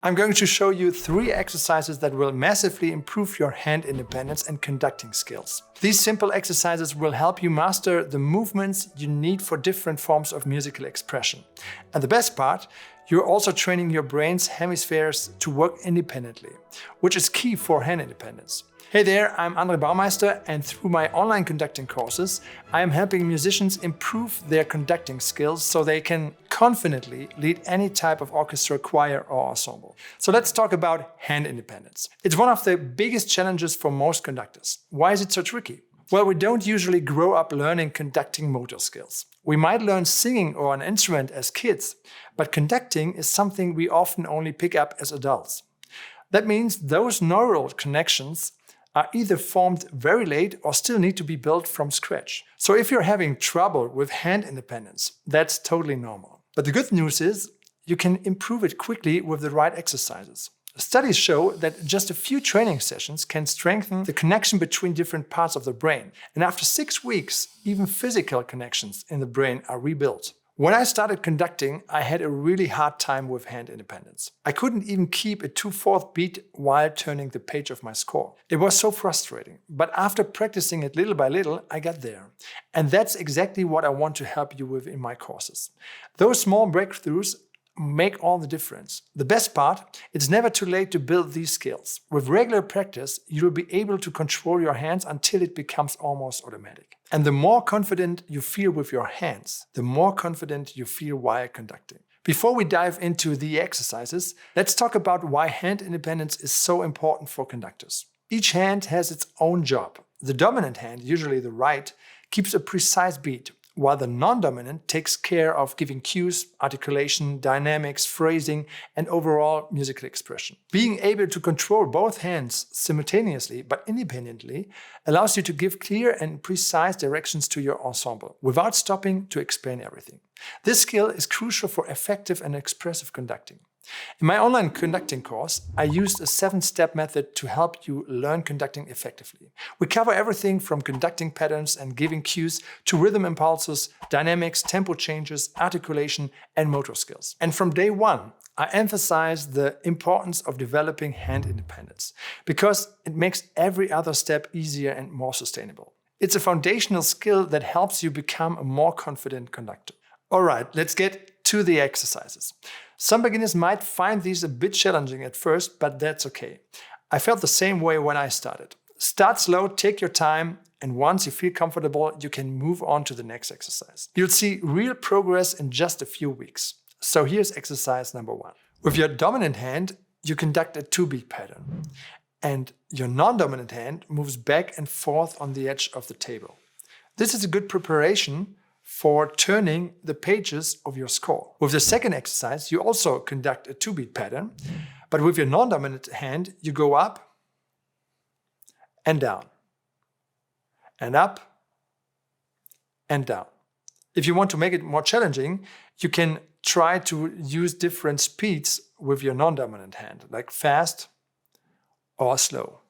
I'm going to show you 3 exercises that will massively improve your hand independence and conducting skills. These simple exercises will help you master the movements you need for different forms of musical expression. And the best part, you're also training your brain's hemispheres to work independently, which is key for hand independence. Hey there, I'm Baumeister, and through my online conducting courses, I am helping musicians improve their conducting skills so they can confidently lead any type of orchestra, choir, or ensemble. So let's talk about hand independence. It's one of the biggest challenges for most conductors. Why is it so tricky? Well, we don't usually grow up learning conducting motor skills. We might learn singing or an instrument as kids, but conducting is something we often only pick up as adults. That means those neural connections are either formed very late or still need to be built from scratch. So if you're having trouble with hand independence, that's totally normal. But the good news is you can improve it quickly with the right exercises. Studies show that just a few training sessions can strengthen the connection between different parts of the brain. And after 6 weeks, even physical connections in the brain are rebuilt. When I started conducting, I had a really hard time with hand independence. I couldn't even keep a 2/4 beat while turning the page of my score. It was so frustrating. But after practicing it little by little, I got there. And that's exactly what I want to help you with in my courses. Those small breakthroughs make all the difference. The best part, it's never too late to build these skills. With regular practice, you'll be able to control your hands until it becomes almost automatic. And the more confident you feel with your hands, the more confident you feel while conducting. Before we dive into the exercises, let's talk about why hand independence is so important for conductors. Each hand has its own job. The dominant hand, usually the right, keeps a precise beat, while the non-dominant takes care of giving cues, articulation, dynamics, phrasing, and overall musical expression. Being able to control both hands simultaneously but independently allows you to give clear and precise directions to your ensemble without stopping to explain everything. This skill is crucial for effective and expressive conducting. In my online conducting course, I used a 7-step method to help you learn conducting effectively. We cover everything from conducting patterns and giving cues to rhythm impulses, dynamics, tempo changes, articulation, and motor skills. And from day one, I emphasize the importance of developing hand independence because it makes every other step easier and more sustainable. It's a foundational skill that helps you become a more confident conductor. All right, let's get to the exercises. Some beginners might find these a bit challenging at first, but that's okay. I felt the same way when I started. Start slow, take your time, and once you feel comfortable, you can move on to the next exercise. You'll see real progress in just a few weeks. So here's exercise number 1. With your dominant hand, you conduct a 2-beat pattern, and your non-dominant hand moves back and forth on the edge of the table. This is a good preparation for turning the pages of your score. With the second exercise, you also conduct a 2-beat pattern, but with your non-dominant hand, you go up and down, and up and down. If you want to make it more challenging, you can try to use different speeds with your non-dominant hand, like fast or slow.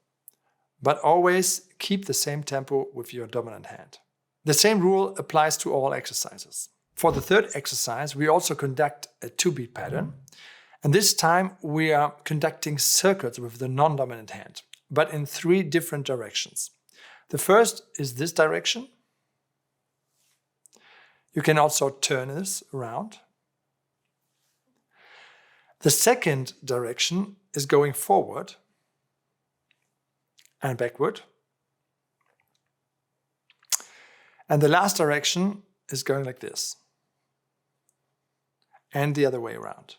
But always keep the same tempo with your dominant hand. The same rule applies to all exercises. For the third exercise, we also conduct a 2-beat pattern. And this time we are conducting circles with the non-dominant hand, but in 3 different directions. The first is this direction. You can also turn this around. The second direction is going forward and backward. And the last direction is going like this. And the other way around.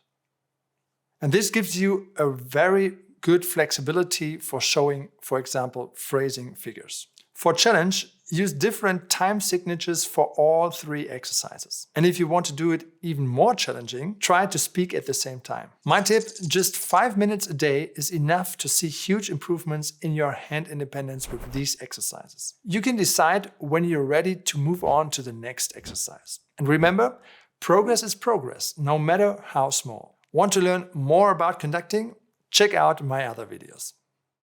And this gives you a very good flexibility for showing, for example, phrasing figures. For challenge, use different time signatures for all 3 exercises. And if you want to do it even more challenging, try to speak at the same time. My tip, just 5 minutes a day is enough to see huge improvements in your hand independence with these exercises. You can decide when you're ready to move on to the next exercise. And remember, progress is progress, no matter how small. Want to learn more about conducting? Check out my other videos.